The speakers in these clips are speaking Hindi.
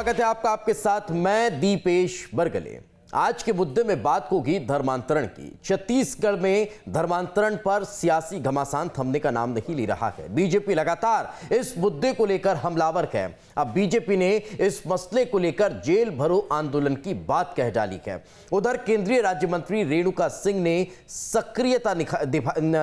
स्वागत है आपका। आपके साथ मैं दीपेश बरगले। आज के मुद्दे में बात होगी धर्मांतरण की। छत्तीसगढ़ में धर्मांतरण पर सियासी घमासान थमने का नाम नहीं ले रहा है। बीजेपी लगातार इस मुद्दे को लेकर हमलावर है। अब बीजेपी ने इस मसले को लेकर जेल भरो आंदोलन की बात कह डाली है। उधर केंद्रीय राज्य मंत्री रेणुका सिंह ने सक्रियता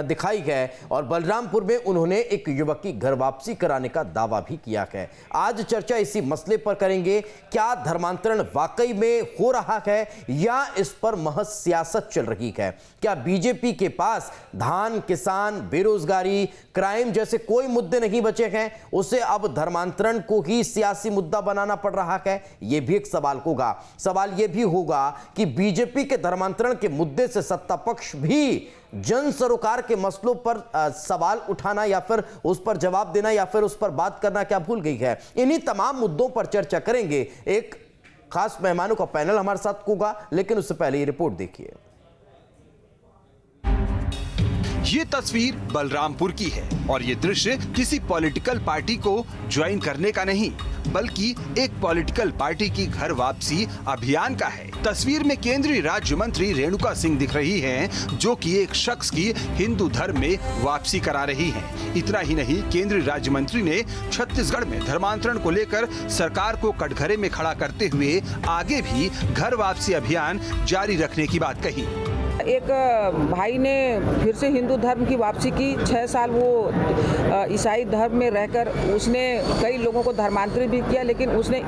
दिखाई है और बलरामपुर में उन्होंने एक युवक की घर वापसी कराने का दावा भी किया है। आज चर्चा इसी मसले पर करेंगे। क्या धर्मांतरण वाकई में हो रहा है या इस पर महज सियासत चल रही है? क्या बीजेपी के पास धान, किसान, बेरोजगारी, क्राइम जैसे कोई मुद्दे नहीं बचे हैं, उसे अब धर्मांतरण को ही सियासी मुद्दा बनाना पड़ रहा है? यह भी एक सवाल होगा। सवाल यह भी होगा कि बीजेपी के धर्मांतरण के मुद्दे से सत्ता पक्ष भी जन सरोकार के मसलों पर सवाल उठाना या फिर उस पर जवाब देना या फिर उस पर बात करना क्या भूल गई है? इन्हीं तमाम मुद्दों पर चर्चा करेंगे। एक खास मेहमानों का पैनल हमारे साथ होगा, लेकिन उससे पहले ये रिपोर्ट देखिए। ये तस्वीर बलरामपुर की है और ये दृश्य किसी पॉलिटिकल पार्टी को ज्वाइन करने का नहीं, बल्कि एक पॉलिटिकल पार्टी की घर वापसी अभियान का है। तस्वीर में केंद्रीय राज्य मंत्री रेणुका सिंह दिख रही हैं, जो कि एक शख्स की हिंदू धर्म में वापसी करा रही हैं। इतना ही नहीं, केंद्रीय राज्य मंत्री ने छत्तीसगढ़ में धर्मांतरण को लेकर सरकार को कटघरे में खड़ा करते हुए आगे भी घर वापसी अभियान जारी रखने की बात कही। एक भाई ने फिर से हिंदू धर्म की वापसी की। 6 साल वो ईसाई धर्म में रहकर उसने कई लोगों को धर्मांतरित भी किया, लेकिन उसने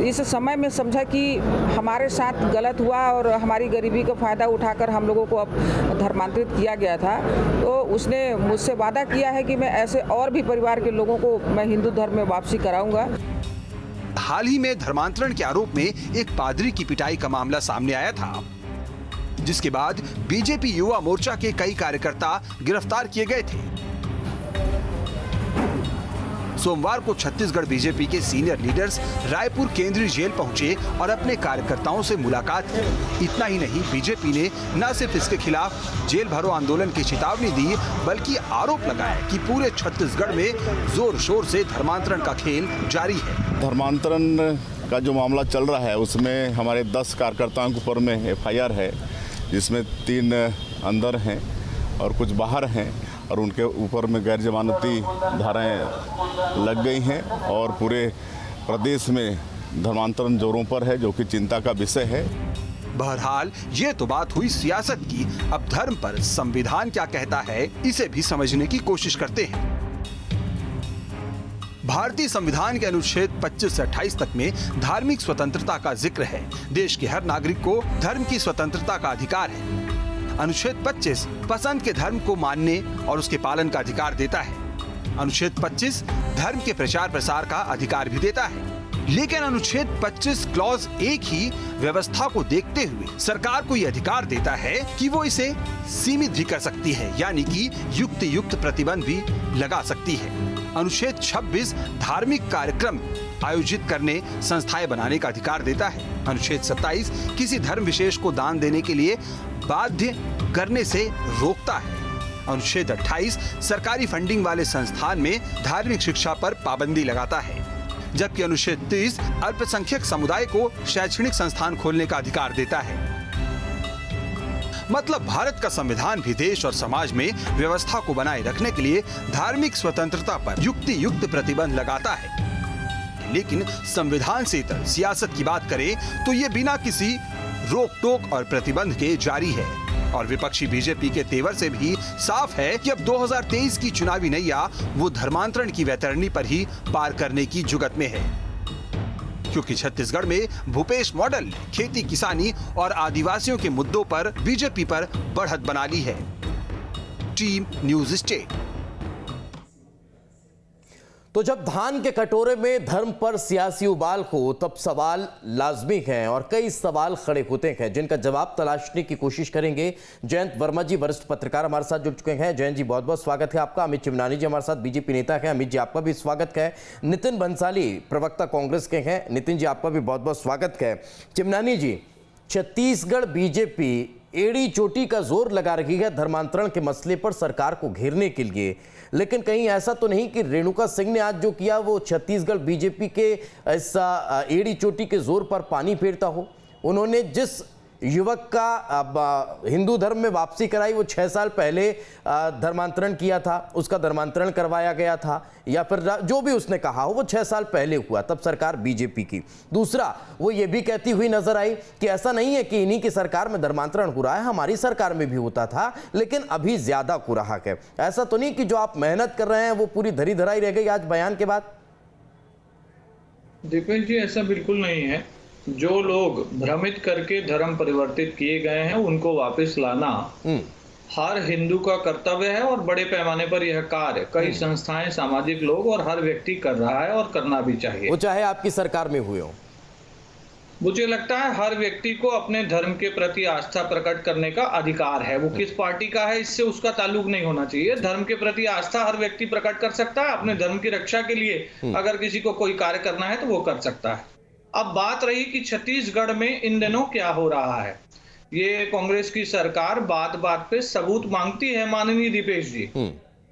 इस समय में समझा कि हमारे साथ गलत हुआ और हमारी गरीबी का फ़ायदा उठाकर हम लोगों को अब धर्मांतरित किया गया था। तो उसने मुझसे वादा किया है कि मैं ऐसे और भी परिवार के लोगों को मैं हिंदू धर्म में वापसी कराऊंगा। हाल ही में धर्मांतरण के आरोप में एक पादरी की पिटाई का मामला सामने आया था, जिसके बाद बीजेपी युवा मोर्चा के कई कार्यकर्ता गिरफ्तार किए गए थे। सोमवार को छत्तीसगढ़ बीजेपी के सीनियर लीडर्स रायपुर केंद्रीय जेल पहुंचे और अपने कार्यकर्ताओं से मुलाकात की। इतना ही नहीं, बीजेपी ने न सिर्फ इसके खिलाफ जेल भरो आंदोलन की चेतावनी दी, बल्कि आरोप लगाया कि पूरे छत्तीसगढ़ में जोर शोर से धर्मांतरण का खेल जारी है। धर्मांतरण का जो मामला चल रहा है, उसमें हमारे 10 कार्यकर्ताओं के ऊपर में FIR है, जिसमें 3 अंदर हैं और कुछ बाहर हैं और उनके ऊपर में गैर जमानती धाराएं लग गई हैं और पूरे प्रदेश में धर्मांतरण जोरों पर है, जो कि चिंता का विषय है। बहरहाल ये तो बात हुई सियासत की। अब धर्म पर संविधान क्या कहता है, इसे भी समझने की कोशिश करते हैं। भारतीय संविधान के अनुच्छेद 25 से 28 तक में धार्मिक स्वतंत्रता का जिक्र है। देश के हर नागरिक को धर्म की स्वतंत्रता का अधिकार है। अनुच्छेद 25 पसंद के धर्म को मानने और उसके पालन का अधिकार देता है। अनुच्छेद 25 धर्म के प्रचार प्रसार का अधिकार भी देता है। लेकिन अनुच्छेद 25 क्लॉज 1 ही व्यवस्था को देखते हुए सरकार को यह अधिकार देता है कि वो इसे सीमित भी कर सकती है, यानी कि युक्त प्रतिबंध भी लगा सकती है। अनुच्छेद 26 धार्मिक कार्यक्रम आयोजित करने, संस्थाएं बनाने का अधिकार देता है। अनुच्छेद 27 किसी धर्म विशेष को दान देने के लिए बाध्य करने से रोकता है। अनुच्छेद 28 सरकारी फंडिंग वाले संस्थान में धार्मिक शिक्षा पर पाबंदी लगाता है, जबकि अनुच्छेद 30 अल्पसंख्यक समुदाय को शैक्षणिक संस्थान खोलने का अधिकार देता है। मतलब भारत का संविधान भी देश और समाज में व्यवस्था को बनाए रखने के लिए धार्मिक स्वतंत्रता पर युक्त प्रतिबंध लगाता है। लेकिन संविधान से इतर सियासत की बात करें तो ये बिना किसी रोक टोक और प्रतिबंध के जारी है। और विपक्षी बीजेपी के तेवर से भी साफ है कि अब 2023 की चुनावी नैया वो धर्मांतरण की वैतरणी पर ही पार करने की जुगत में है, क्योंकि छत्तीसगढ़ में भूपेश मॉडल ने खेती किसानी और आदिवासियों के मुद्दों पर बीजेपी पर बढ़त बना ली है। Team news state. तो जब धान के कटोरे में धर्म पर सियासी उबाल हो, तब सवाल लाजमी है और कई सवाल खड़े होते हैं, जिनका जवाब तलाशने की कोशिश करेंगे। जयंत वर्मा जी वरिष्ठ पत्रकार हमारे साथ जुड़ चुके हैं। जयंत जी, बहुत बहुत स्वागत है आपका। अमित चिमनानी जी हमारे साथ बीजेपी नेता है। अमित जी, आपका भी स्वागत है। नितिन बंसाली प्रवक्ता कांग्रेस के हैं। नितिन जी, आपका भी बहुत बहुत स्वागत है। चिमनानी जी, छत्तीसगढ़ बीजेपी एड़ी चोटी का जोर लगा रही है धर्मांतरण के मसले पर सरकार को घेरने के लिए, लेकिन कहीं ऐसा तो नहीं कि रेणुका सिंह ने आज जो किया वो छत्तीसगढ़ बीजेपी के इस एड़ी चोटी के जोर पर पानी फेरता हो। उन्होंने जिस युवक का हिंदू धर्म में वापसी कराई वो 6 साल पहले धर्मांतरण किया था, उसका धर्मांतरण करवाया गया था, या फिर जो भी उसने कहा हो वो 6 साल पहले हुआ, तब सरकार बीजेपी की। दूसरा, वो ये भी कहती हुई नजर आई कि ऐसा नहीं है कि इन्हीं की सरकार में धर्मांतरण हो रहा है, हमारी सरकार में भी होता था लेकिन अभी ज्यादा हो रहा है। ऐसा तो नहीं कि जो आप मेहनत कर रहे हैं वो पूरी धरी धराई रह गई आज बयान के बाद? दीपेश जी, ऐसा बिल्कुल नहीं है। जो लोग भ्रमित करके धर्म परिवर्तित किए गए हैं उनको वापस लाना हर हिंदू का कर्तव्य है और बड़े पैमाने पर यह कार्य कई संस्थाएं, सामाजिक लोग और हर व्यक्ति कर रहा है और करना भी चाहिए, वो चाहे आपकी सरकार में हुए हो। मुझे लगता है हर व्यक्ति को अपने धर्म के प्रति आस्था प्रकट करने का अधिकार है। वो किस पार्टी का है इससे उसका ताल्लुक नहीं होना चाहिए। धर्म के प्रति आस्था हर व्यक्ति प्रकट कर सकता है। अपने धर्म की रक्षा के लिए अगर किसी को कोई कार्य करना है तो वो कर सकता है। अब बात रही कि छत्तीसगढ़ में इन दिनों क्या हो रहा है। ये कांग्रेस की सरकार बात बात पे सबूत मांगती है माननीय दीपेश जी।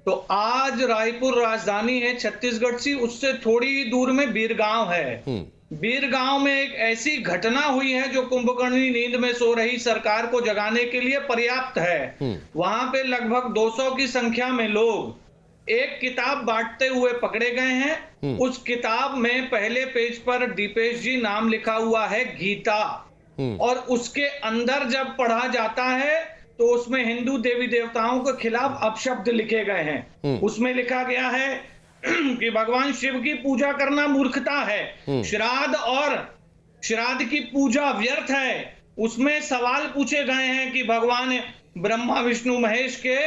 तो आज रायपुर राजधानी है छत्तीसगढ़ से, उससे थोड़ी ही दूर में बीरगांव है। बीरगांव में एक ऐसी घटना हुई है जो कुंभकर्णी नींद में सो रही सरकार को जगाने के लिए पर्याप्त है। वहां पे लगभग 200 की संख्या में लोग एक किताब बांटते हुए पकड़े गए हैं। उस किताब में पहले पेज पर दीपेश जी नाम लिखा हुआ है गीता, और उसके अंदर जब पढ़ा जाता है तो उसमें हिंदू देवी देवताओं के खिलाफ अपशब्द लिखे गए हैं। उसमें लिखा गया है कि भगवान शिव की पूजा करना मूर्खता है, श्राद्ध की पूजा व्यर्थ है। उसमें सवाल पूछे गए हैं कि भगवान ब्रह्मा विष्णु महेश के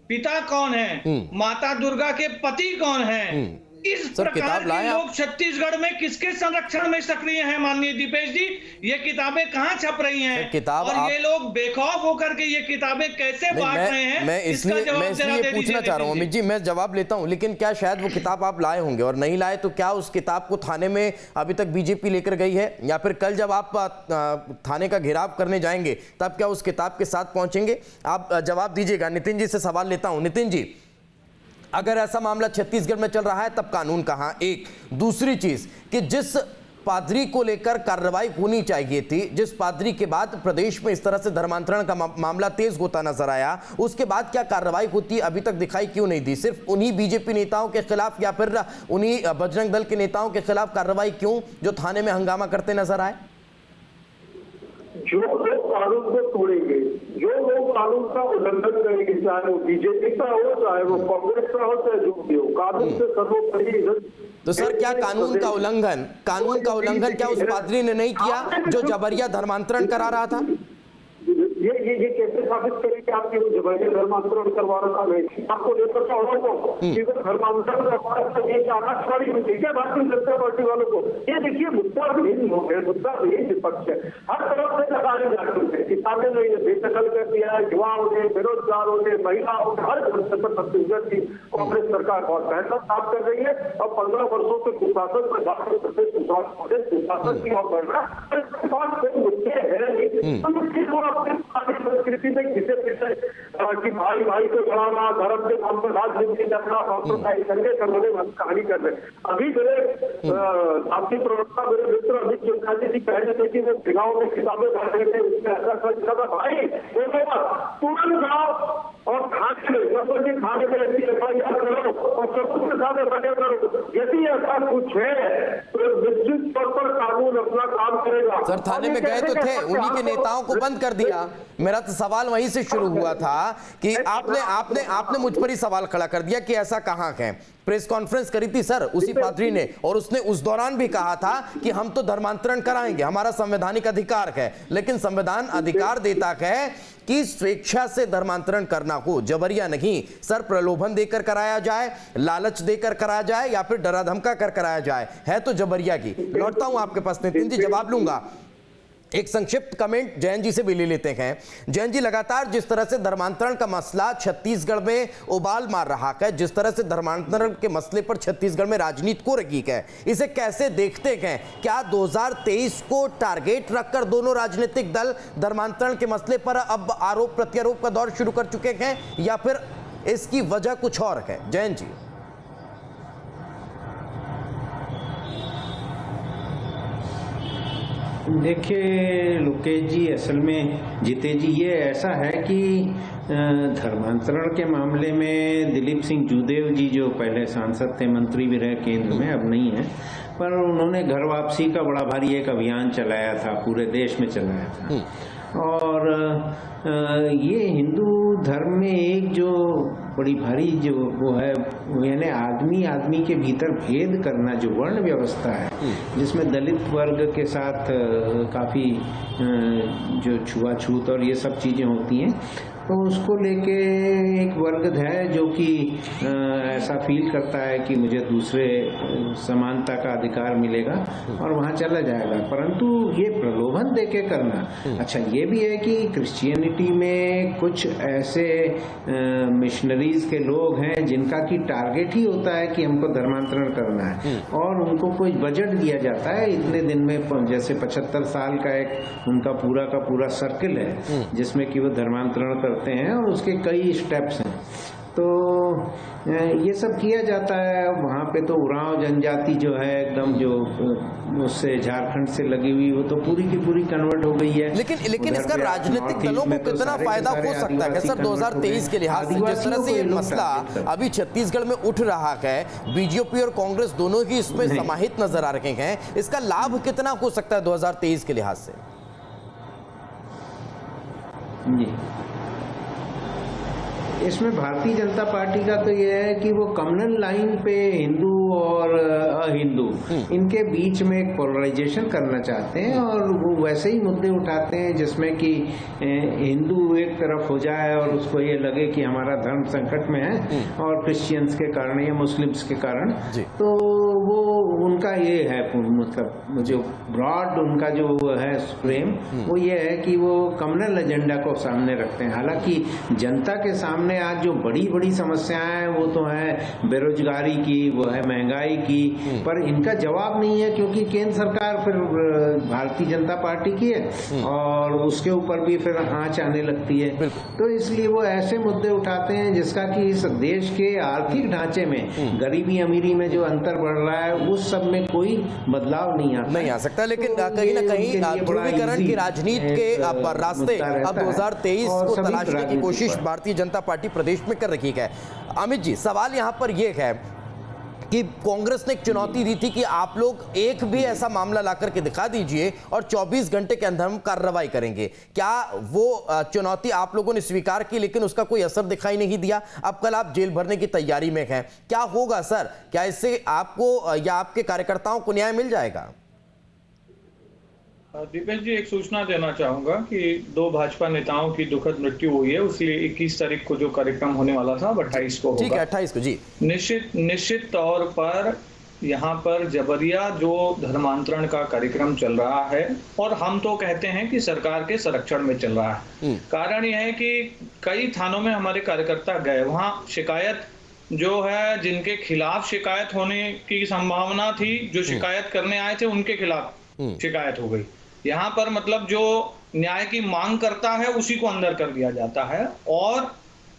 पिता कौन है, माता दुर्गा के पति कौन है। इस प्रकार के लोग छत्तीसगढ़ में किसके संरक्षण में सक्रिय हैं माननीय दीपेश जी? ये किताबें कहाँ छप रही हैं और ये लोग बेखौफ होकर के ये किताबें कैसे बांट रहे हैं? मैं इसलिए पूछना चाह रहा हूँ अमित जी, मैं जवाब लेता हूँ, लेकिन क्या शायद वो किताब आप लाए होंगे, और नहीं लाए तो क्या उस किताब को थाने में अभी तक बीजेपी लेकर गई है, या फिर कल जब आप थाने का घेराव करने जाएंगे तब क्या उस किताब के साथ पहुंचेंगे? आप जवाब दीजिएगा। नितिन जी से सवाल लेता हूं। नितिन जी, अगर ऐसा मामला छत्तीसगढ़ में चल रहा है तब कानून कहां? एक दूसरी चीज कि जिस पादरी को लेकर कार्रवाई होनी चाहिए थी, जिस पादरी के बाद प्रदेश में इस तरह से धर्मांतरण का मामला तेज होता नजर आया, उसके बाद क्या कार्रवाई होती अभी तक दिखाई क्यों नहीं दी? सिर्फ उन्हीं बीजेपी नेताओं के खिलाफ या फिर उन्हीं बजरंग दल के नेताओं के खिलाफ कार्रवाई क्यों जो थाने में हंगामा करते नजर आए? जो लोग कानून को तोड़ेंगे, जो लोग कानून का उल्लंघन करेंगे, चाहे वो बीजेपी का हो, चाहे वो कांग्रेस का हो, चाहे जो भी हो, कानून से सर्वोपरि। तो सर, क्या कानून का उल्लंघन क्या उस पादरी ने नहीं किया जो जबरिया धर्मांतरण करा रहा था? ये कैसे साबित करें कि आपके जबरिया धर्मांतरण करवा रहा है? आपको लेकर धर्मांतरण करवा रहा था, ये आकाशवाणी में ठीक है भारतीय जनता पार्टी वालों को। ये देखिए, मुद्दा भी हो गया, मुद्दा भी विपक्ष है, हर तरफ से लगाने जाते हैं। किसानों ने बेदखल कर दिया है, युवाओं ने, बेरोजगारों ने, महिलाओं ने, हर घर पर छत्तीसगढ़ की कांग्रेस सरकार बहुत बेहतर काम कर रही है और 15 वर्षों से कुशासन में सुशासन की ओर बढ़ रहा है। मुद्दे है संस्कृति में किसे कि भाई भाई को बढ़ाना, धर्म के नाम पर राजनीति करना, कहानी कर रहे। अभी मेरे आपकी प्रवक्ता मेरे मित्र अमित चौटाली जी कह रहे थे कि वो गाँव में किताबें पढ़ रहे थे, उसमें ऐसा लिखा था भाई तुरंत जाओ और खाने में ऐसी एफआईआर करो और सबूत के साथ एफआईआर करो। यदि ऐसा कुछ है तो निश्चित तौर पर कानून अपना काम करेगा। सर, थाने में गए तो थे, उन्हीं के नेताओं को बंद कर दिया। मेरा तो सवाल वहीं से शुरू हुआ था कि आपने मुझ पर ही सवाल खड़ा कर दिया कि ऐसा कहां है। प्रेस कॉन्फ्रेंस करी थी सर उसी पादरी ने, और उसने उस दौरान भी कहा था कि हम तो धर्मांतरण कराएंगे, हमारा संवैधानिक अधिकार है, लेकिन संविधान अधिकार देता है कि स्वेच्छा से धर्मांतरण करना हो, जबरिया नहीं। सर, प्रलोभन देकर कराया जाए, लालच देकर कराया जाए या फिर डरा धमका कर कराया जाए, है तो जबरिया की। लौटता हूं आपके पास नितिन जी, जवाब लूंगा। एक संक्षिप्त कमेंट जैन जी से भी ले लेते हैं। जैन जी, लगातार जिस तरह से धर्मांतरण का मसला छत्तीसगढ़ में उबाल मार रहा है, जिस तरह से धर्मांतरण के मसले पर छत्तीसगढ़ में राजनीति को रखी है, इसे कैसे देखते हैं? क्या 2023 को टारगेट रखकर दोनों राजनीतिक दल धर्मांतरण के मसले पर अब आरोप प्रत्यारोप का दौर शुरू कर चुके हैं, या फिर इसकी वजह कुछ और है? जैन जी। देखिए लोकेश जी, असल में जीते जी, ये ऐसा है कि धर्मांतरण के मामले में दिलीप सिंह जूदेव जी, जो पहले सांसद थे, मंत्री भी रहे केंद्र में, अब नहीं है, पर उन्होंने घर वापसी का बड़ा भारी एक अभियान चलाया था, पूरे देश में चलाया था। और ये हिंदू धर्म में एक जो बड़ी भारी जो वो है, यानी आदमी आदमी के भीतर भेद करना, जो वर्ण व्यवस्था है, जिसमें दलित वर्ग के साथ काफ़ी जो छुआछूत और ये सब चीज़ें होती हैं, तो उसको लेके एक वर्ग है जो कि ऐसा फील करता है कि मुझे दूसरे समानता का अधिकार मिलेगा और वहाँ चला जाएगा। परंतु ये प्रलोभन देके करना, अच्छा ये भी है कि क्रिश्चियनिटी में कुछ ऐसे मिशनरीज के लोग हैं जिनका की टारगेट ही होता है कि हमको धर्मांतरण करना है, और उनको कोई बजट दिया जाता है इतने दिन में, जैसे 75 साल का एक उनका पूरा का पूरा सर्किल है जिसमें कि वो धर्मांतरण करते हैं, और उसके कई स्टेप्स हैं। तो ये सब किया जाता है। वहाँ पे तो उरांव जनजाति जो है एकदम, जो उससे झारखंड से लगी हुई, वो तो पूरी की पूरी कन्वर्ट हो गई है। लेकिन इसका राजनीतिक दलों को कितना फायदा हो सकता है सर 2023 के लिहाज से? जिस तरह से ये मसला अभी छत्तीसगढ़ में उठ रहा है, बीजेपी और कांग्रेस दोनों ही इसमें समाहित नजर आ रहे हैं, इसका लाभ कितना हो सकता है 2023 के लिहाज से? जी, इसमें भारतीय जनता पार्टी का तो यह है कि वो कम्युनल लाइन पे हिंदू और अहिंदू इनके बीच में एक पोलराइजेशन करना चाहते हैं, और वो वैसे ही मुद्दे उठाते हैं जिसमें कि हिंदू एक तरफ हो जाए और उसको ये लगे कि हमारा धर्म संकट में है, और क्रिश्चियंस के कारण या मुस्लिम्स के कारण, तो वो उनका ये है, मतलब जो ब्रॉड उनका जो है फ्रेम, वो ये है कि वो कम्युनल एजेंडा को सामने रखते हैं। हालांकि जनता के सामने आज जो बड़ी बड़ी समस्याएं हैं वो तो है बेरोजगारी की, वो है महंगाई की, पर इनका जवाब नहीं है, क्योंकि केंद्र सरकार फिर भारतीय जनता पार्टी की है और उसके ऊपर भी फिर आंच आने लगती है। तो इसलिए वो ऐसे मुद्दे उठाते हैं जिसका कि इस देश के आर्थिक ढांचे में, गरीबी अमीरी में जो अंतर बढ़ रहा है, उस सब में कोई बदलाव नहीं आ सकता। लेकिन कहीं ना कहीं ध्रुवीकरण की राजनीति के रास्ते अब 2023 को तलाशने की कोशिश भारतीय जनता पार्टी प्रदेश में कर रही है। अमित जी, सवाल यहां पर यह है कि कांग्रेस ने एक चुनौती दी थी कि आप लोग एक भी ऐसा मामला ला करके दिखा दीजिए और 24 घंटे के अंदर हम कार्रवाई करेंगे। क्या वो चुनौती आप लोगों ने स्वीकार की, लेकिन उसका कोई असर दिखाई नहीं दिया? अब कल आप जेल भरने की तैयारी में हैं, क्या होगा सर? क्या इससे आपको या आपके कार्यकर्ताओं को न्याय मिल जाएगा? दीपेश जी, एक सूचना देना चाहूंगा कि 2 भाजपा नेताओं की दुखद मृत्यु हुई है, उसलिए 21 तारीख को जो कार्यक्रम होने वाला था 28 को होगा। ठीक है, 28 को जी। निश्चित तौर पर यहाँ पर जबरिया जो धर्मांतरण का कार्यक्रम चल रहा है, और हम तो कहते हैं कि सरकार के संरक्षण में चल रहा है। कारण यह है कि कई थानों में हमारे कार्यकर्ता गए, वहाँ शिकायत जो है, जिनके खिलाफ शिकायत होने की संभावना थी, जो शिकायत करने आए थे उनके खिलाफ शिकायत हो गई। यहाँ पर मतलब जो न्याय की मांग करता है उसी को अंदर कर दिया जाता है, और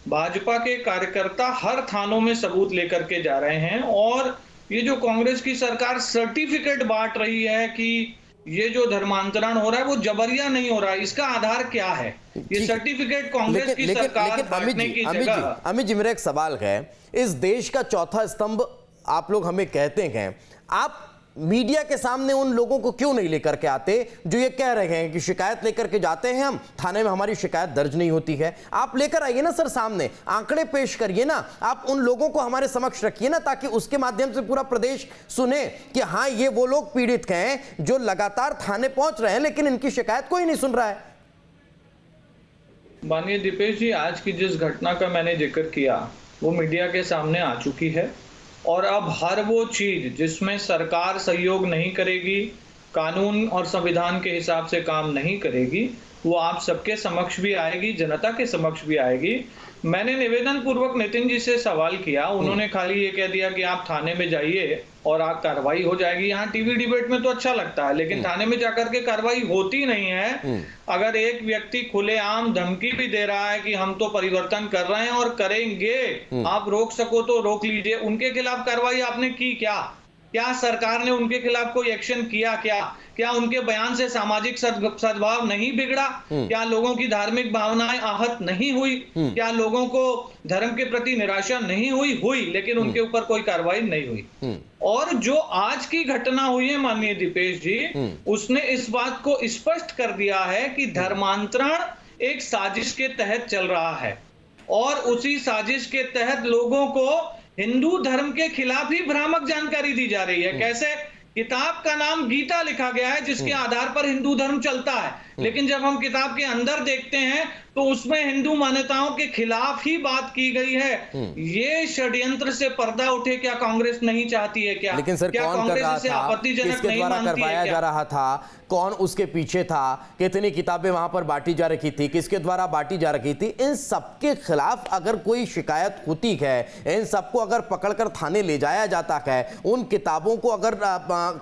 भाजपा के कार्यकर्ता हर थानों में सबूत लेकर के जा रहे हैं। और ये जो कांग्रेस की सरकार सर्टिफिकेट बांट रही है कि ये जो धर्मांतरण हो रहा है वो जबरिया नहीं हो रहा है, इसका आधार क्या है? ये सर्टिफिकेट कांग्रेस की सरकार बांटने की जगह। अमित जी, मेरा एक सवाल है, इस देश का चौथा स्तंभ आप लोग हमें कहते हैं, आप मीडिया के सामने उन लोगों को क्यों नहीं लेकर के आते जो ये कह रहे हैं कि शिकायत लेकर के जाते हैं हम, थाने में हमारी शिकायत दर्ज नहीं होती है? आप लेकर आइए ना सर, सामने आंकड़े पेश करिए ना, आप उन लोगों को हमारे समक्ष रखिए ना, ताकि उसके माध्यम से पूरा प्रदेश सुने कि हाँ, ये वो लोग पीड़ित हैं जो लगातार थाने पहुंच रहे हैं, लेकिन इनकी शिकायत कोई नहीं सुन रहा है। माननीय दीपेश जी, आज की जिस घटना का मैंने जिक्र किया वो मीडिया के सामने आ चुकी है, और अब हर वो चीज जिसमें सरकार सहयोग नहीं करेगी, कानून और संविधान के हिसाब से काम नहीं करेगी, वो आप सबके समक्ष भी आएगी, जनता के समक्ष भी आएगी। मैंने निवेदन पूर्वक नितिन जी से सवाल किया, उन्होंने खाली ये कह दिया कि आप थाने में जाइए और आप कार्रवाई हो जाएगी। यहाँ टीवी डिबेट में तो अच्छा लगता है, लेकिन थाने में जाकर के कार्रवाई होती नहीं है। अगर एक व्यक्ति खुलेआम धमकी भी दे रहा है कि हम तो परिवर्तन कर रहे हैं और करेंगे, आप रोक सको तो रोक लीजिए, उनके खिलाफ कार्रवाई आपने की क्या सरकार ने उनके खिलाफ कोई एक्शन किया? क्या उनके बयान से सामाजिक सद्भाव नहीं बिगड़ा? क्या लोगों की धार्मिक भावनाएं आहत नहीं हुई? क्या लोगों को धर्म के प्रति निराशा नहीं हुई? लेकिन उनके ऊपर कोई कार्रवाई नहीं हुई। और जो आज की घटना हुई है माननीय दीपेश जी, उसने इस बात को स्पष्ट कर दिया है कि धर्मांतरण एक साजिश के तहत चल रहा है और उसी साजिश के तहत लोगों को हिंदू धर्म के खिलाफ ही भ्रामक जानकारी दी जा रही है। कैसे? किताब का नाम गीता लिखा गया है जिसके आधार पर हिंदू धर्म चलता है, लेकिन जब हम किताब के अंदर देखते हैं तो उसमें हिंदू मान्यताओं के खिलाफ ही बात की गई है। ये षड्यंत्र से पर्दा उठे, क्या कांग्रेस नहीं चाहती है? क्या लेकिन सर क्या कौन कर रहा था? आपत्तिजनक किसके नहीं द्वारा मानती करवाया है जा रहा था? कौन उसके पीछे था? कितनी किताबें वहां पर बांटी जा रही थी? किसके द्वारा बांटी जा रही थी? इन सबके खिलाफ अगर कोई शिकायत होती है, इन सबको अगर पकड़कर थाने ले जाया जाता है, उन किताबों को अगर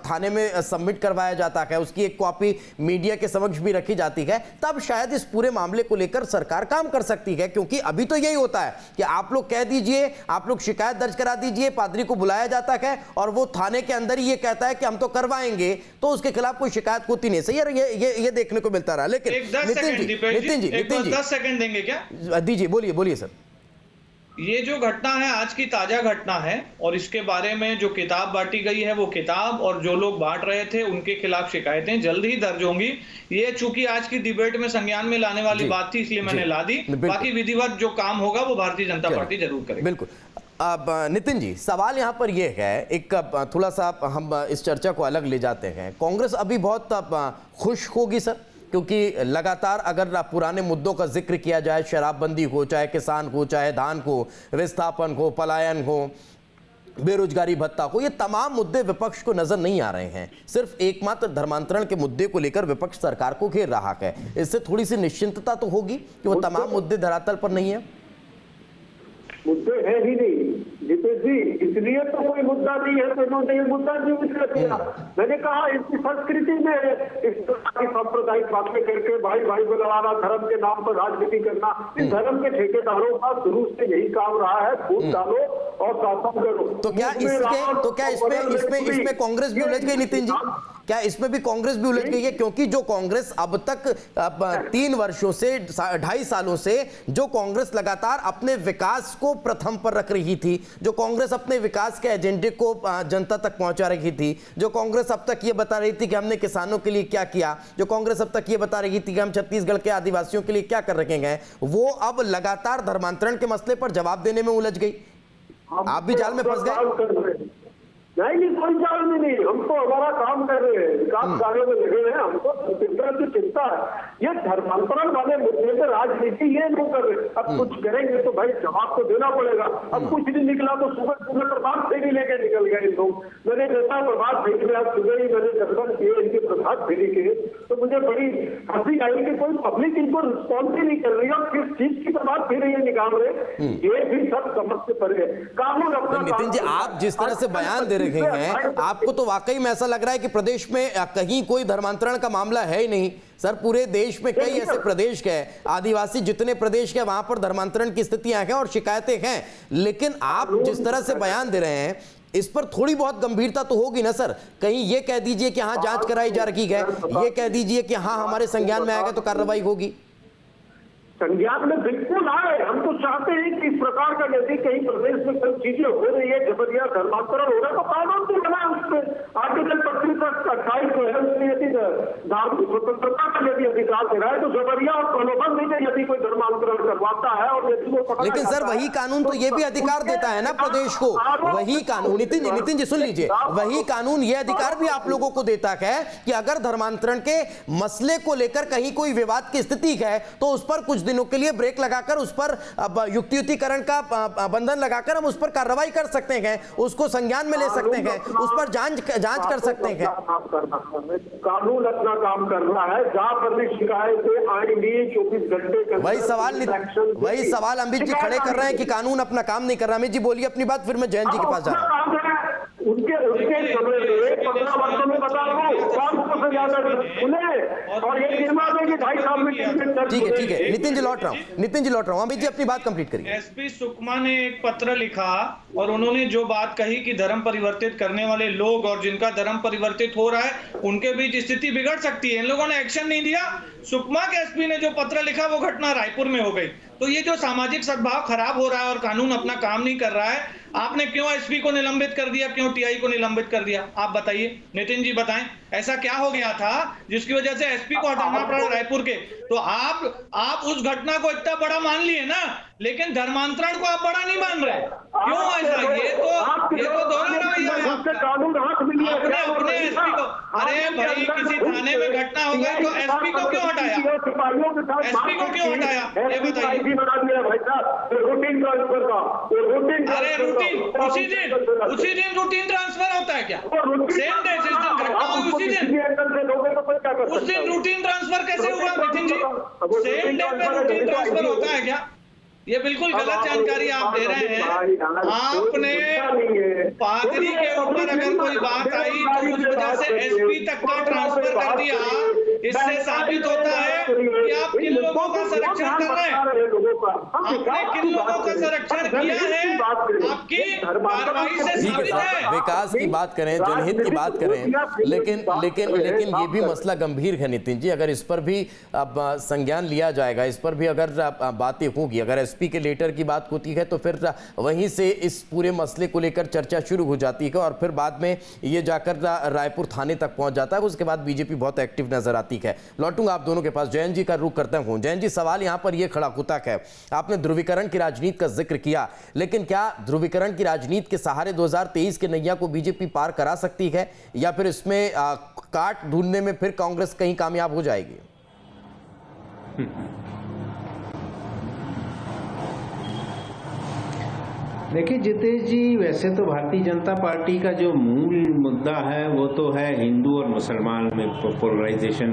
थाने में सबमिट करवाया जाता है, उसकी एक कॉपी मीडिया के समक्ष भी रखी जाती है, तब शायद इस पूरे मामले को लेकर सरकार काम कर सकती है। क्योंकि अभी तो यही होता है कि आप लोग कह दीजिए, आप लोग शिकायत दर्ज करा दीजिए, पादरी को बुलाया जाता है और वो थाने के अंदर ही ये कहता है कि हम तो करवाएंगे, तो उसके खिलाफ कोई शिकायत होती नहीं। सही है, ये देखने को मिलता रहा। लेकिन नितिन जी 10 सेकंड देंगे क्या? दीजिए, बोलिए सर। ये जो घटना है आज की ताजा घटना है और इसके बारे में जो किताब बांटी गई है वो किताब और जो लोग बांट रहे थे उनके खिलाफ शिकायतें जल्द ही दर्ज होंगी। ये चूंकि आज की डिबेट में संज्ञान में लाने वाली बात थी, इसलिए मैंने ला दी। बाकी विधिवत जो काम होगा वो भारतीय जनता पार्टी जरूर करेगी। बिल्कुल। अब नितिन जी, सवाल यहाँ पर यह है, एक थोड़ा सा हम इस चर्चा को अलग ले जाते हैं। कांग्रेस अभी बहुत खुश होगी सर, क्योंकि लगातार अगर पुराने मुद्दों का जिक्र किया जाए, शराबबंदी हो, चाहे किसान हो, चाहे धान हो, विस्थापन हो, पलायन हो, बेरोजगारी भत्ता हो, ये तमाम मुद्दे विपक्ष को नजर नहीं आ रहे हैं। सिर्फ एकमात्र धर्मांतरण के मुद्दे को लेकर विपक्ष सरकार को घेर रहा है। इससे थोड़ी सी निश्चिंतता तो होगी कि वो तमाम मुद्दे धरातल पर नहीं है। मुद्दे है ही नहीं जितेश जी, इसलिए तो कोई मुद्दा नहीं है तो इन्होंने ये मुद्दा क्यों निकल दिया? मैंने कहा इसकी संस्कृति में इस तरह की सांप्रदायिक बातें करके भाई भाई को लड़ाना, धर्म के नाम पर राजनीति करना, इस धर्म के ठेकेदारों का शुरू से यही काम रहा है। फूट डालो और शासन करो। तो क्या इसमें कांग्रेस भी उलझ गई नितिन जी? क्या इसमें भी कांग्रेस भी उलझ गई है? क्योंकि जो कांग्रेस अब तक 3 वर्षों से 2.5 सालों से जो कांग्रेस लगातार अपने विकास को प्रथम पर रख रही थी, जो कांग्रेस अपने विकास के एजेंडे को जनता तक पहुंचा रही थी, जो कांग्रेस अब तक ये बता रही थी कि हमने किसानों के लिए क्या किया, जो कांग्रेस अब तक ये बता रही थी कि हम छत्तीसगढ़ के आदिवासियों के लिए क्या कर रखे हैं, वो अब लगातार धर्मांतरण के मसले पर जवाब देने में उलझ गई। आप भी जाल में फंस गए? नहीं, कोई जाल में नहीं। हम तो हमारा काम कर रहे हैं, विकास कार्यों में लगे हैं। हमको छत्तीसगढ़ की चिंता है। ये धर्मांतरण वाले मुद्दे पे राजनीति ये नहीं कर रहे। अब कुछ करेंगे तो भाई जवाब तो देना पड़ेगा। अब कुछ नहीं निकला तो सुबह प्रभात फेरी लेके निकल गए इन लोग। मैंने देखा प्रभात फेरी में आज सुबह ही मैंने दर्शन किए इनके प्रभात फेरी के, तो मुझे बड़ी हंसी आई कि कोई पब्लिक इनको रिस्पॉन्स ही नहीं कर रही है। किस चीज की प्रभात फेरी ये निकाल रहे, ये भी सब समझ से परे है। कानून अपना नितिन जी, आप जिस तरह से बयान दे रहे हैं, आपको तो वाकई में ऐसा लग रहा है कि प्रदेश में कहीं कोई धर्मांतरण का मामला है ही नहीं। सर, पूरे देश में कई ऐसे प्रदेश हैं, आदिवासी जितने प्रदेश के, वहां पर धर्मांतरण की स्थितियां हैं और शिकायतें हैं। लेकिन आप जिस तरह से बयान दे रहे हैं, इस पर थोड़ी बहुत गंभीरता तो होगी ना सर? कहीं ये कह दीजिए कि हाँ जांच कराई जा रही है, ये कह दीजिए कि हाँ हमारे संज्ञान में आएगा तो कार्रवाई होगी। संज्ञान में बिल्कुल आए। हम तो चाहते हैं कि इस प्रकार का यदि कहीं प्रदेश में कई चीजें हो रही है, जबरिया धर्मांतरण हो रहा है, तो कानून तो बना उसमें। आर्टिकल 25/28 जो है उसमें यदि धार्मिक स्वतंत्रता का यदि अधिकार दे रहा है तो जबरिया और प्रलोभन नहीं है यदि कोई धर्मांतरण करवाता है और यदि वो पकड़ा। लेकिन सर वही कानून तो ये भी अधिकार देता है ना प्रदेश को। वही कानून, नितिन जी सुन लीजिए, वही कानून ये अधिकार भी आप लोगों को देता है कि अगर धर्मांतरण के मसले को लेकर कहीं कोई विवाद की स्थिति है तो उस पर कुछ दिनों के लिए ब्रेक लगाकर उस पर युक्तियुक्तिकरण का बंधन लगाकर हम उस पर कार्रवाई कर सकते हैं, उसको संज्ञान में ले सकते हैं, उस पर जांच कर सकते हैं। कानून अपना काम कर रहा है, जहां पर भी शिकायतें आएंगी 24 घंटे वही सवाल अमित जी खड़े कर रहे हैं कि कानून अपना काम नहीं कर रहा। अमित जी बोलिए अपनी बात, फिर मैं जयंत जी के पास जा रहा हूं। उनके समय में 15 वर्षों में बता दो 500 से ज्यादा सुने और ये गिरमा देंगे 2.5 साल में। ठीक है नितिन जी लौट रहा हूँ। अमित जी अपनी बात कंप्लीट करिए। एसपी सुकमा ने एक पत्र लिखा और उन्होंने जो बात कही कि धर्म परिवर्तित करने वाले लोग और जिनका धर्म परिवर्तित हो रहा है उनके बीच स्थिति बिगड़ सकती है। इन लोगों ने एक्शन नहीं दिया। सुकमा के एसपी ने जो पत्र लिखा वो घटना रायपुर में हो गई। तो ये जो सामाजिक सद्भाव खराब हो रहा है और कानून अपना काम नहीं कर रहा है, आपने क्यों एसपी को निलंबित कर दिया, क्यों टीआई को निलंबित कर दिया? आप बताइए, नितिन जी बताएं, ऐसा क्या हो गया था जिसकी वजह से एसपी को हटाना पड़ा रायपुर के? तो आप उस घटना को इतना बड़ा मान लिए ना, लेकिन धर्मांतरण को आप बड़ा नहीं मान रहे, क्यों ऐसा? ये तो दोहरा रवैया है आपने अपने एसपी को। अरे भाई, किसी थाने में घटना हो गई तो एसपी को क्यों हटाया? एसपी को क्यों हटाया ये बताइए। अरे रूटीन उसी दिन रूटीन ट्रांसफर होता है क्या? सेम डे जिस दिन घटना हुई उसी दिन, उस दिन रूटीन ट्रांसफर कैसे हुआ नितिन जी? सेम डे पे रूटीन ट्रांसफर होता है क्या? ये बिल्कुल गलत जानकारी आप दे रहे हैं। आपने पादरी के ऊपर अगर कोई बात आई तो उस वजह से एसपी तक का ट्रांसफर कर दिया। इससे साबित होता है कि आप किन लोगों का संरक्षण कर रहे हैं। आपने किन लोगों का संरक्षण किया है, आपकी कार्रवाई से साबित है। विकास की बात करें, जनहित की बात करें, लेकिन ये भी मसला गंभीर है नितिन जी। अगर इस पर भी अब संज्ञान लिया जाएगा, इस पर भी अगर बातें होगी, अगर एसपी के लेटर की बात होती है तो फिर वहीं से इस पूरे मसले को लेकर चर्चा शुरू हो जाती है और फिर बाद में ये जाकर रायपुर थाने तक पहुंच जाता है। उसके बाद बीजेपी बहुत एक्टिव नजर आती है। लौटूंगा आप दोनों के पास, जयंत जी का रुख करता हूं। जयंत जी, सवाल यहां पर यह खड़ा होता है, आपने ध्रुवीकरण की राजनीति का जिक्र किया, लेकिन क्या ध्रुवीकरण की राजनीति के सहारे 2023 के नैया को बीजेपी पार करा सकती है, या फिर इसमें काट ढूंढने में फिर कांग्रेस कहीं कामयाब हो जाएगी? देखिए जितेश जी, वैसे तो भारतीय जनता पार्टी का जो मूल मुद्दा है वो तो है हिंदू और मुसलमान में पोलराइजेशन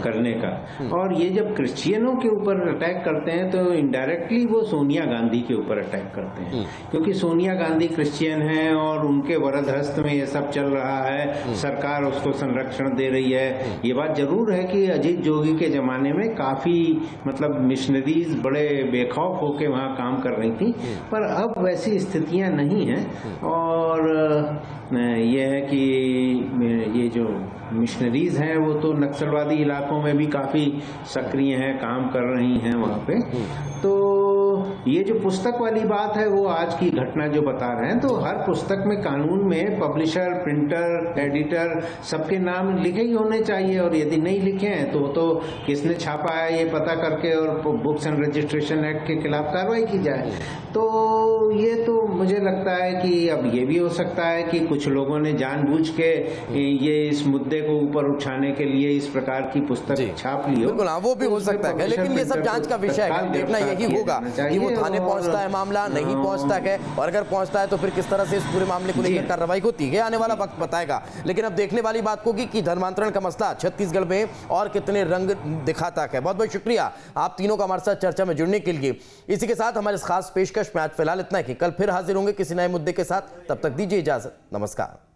करने का। और ये जब क्रिश्चियनों के ऊपर अटैक करते हैं तो इनडायरेक्टली वो सोनिया गांधी के ऊपर अटैक करते हैं, क्योंकि सोनिया गांधी क्रिश्चियन हैं और उनके वरदहस्त में ये सब चल रहा है, सरकार उसको संरक्षण दे रही है। ये बात जरूर है कि अजीत जोगी के जमाने में काफी मतलब मिशनरीज बड़े बेखौफ होके वहाँ काम कर रही थी, पर अब वैसी स्थितियां नहीं हैं। और यह है कि ये जो मिशनरीज हैं वो तो नक्सलवादी इलाकों में भी काफ़ी सक्रिय हैं, काम कर रही हैं वहाँ पे। तो ये जो पुस्तक वाली बात है वो आज की घटना जो बता रहे हैं, तो हर पुस्तक में कानून में पब्लिशर, प्रिंटर, एडिटर सबके नाम लिखे ही होने चाहिए, और यदि नहीं लिखे हैं तो किसने छापा है ये पता करके और बुक्स एंड रजिस्ट्रेशन एक्ट के खिलाफ कार्रवाई की जाए। तो ये तो मुझे लगता है कि अब ये भी हो सकता है कि कुछ लोगों ने जानबूझ के ये इस मुद्दे को ऊपर उठाने के लिए इस प्रकार की पुस्तक छाप ली हो। बिल्कुल, वो भी हो सकता है, लेकिन ये सब जांच का विषय है। देखना यही होगा कि वो थाने पहुंचता है मामला, नहीं पहुंचता है, और अगर पहुंचता है तो फिर किस तरह से इस पूरे मामले को लेकर कार्रवाई होती है, आने वाला वक्त बताएगा। लेकिन अब देखने वाली बात होगी कि धर्मांतरण का मसला छत्तीसगढ़ में और कितने रंग दिखाता है। बहुत बहुत शुक्रिया आप तीनों का हमारे साथ चर्चा में जुड़ने के लिए। इसी के साथ हमारे खास पेशकश में आज फिलहाल इतना है कि कल फिर हाजिर होंगे किसी नए मुद्दे के साथ। तब तक दीजिए इजाजत, नमस्कार।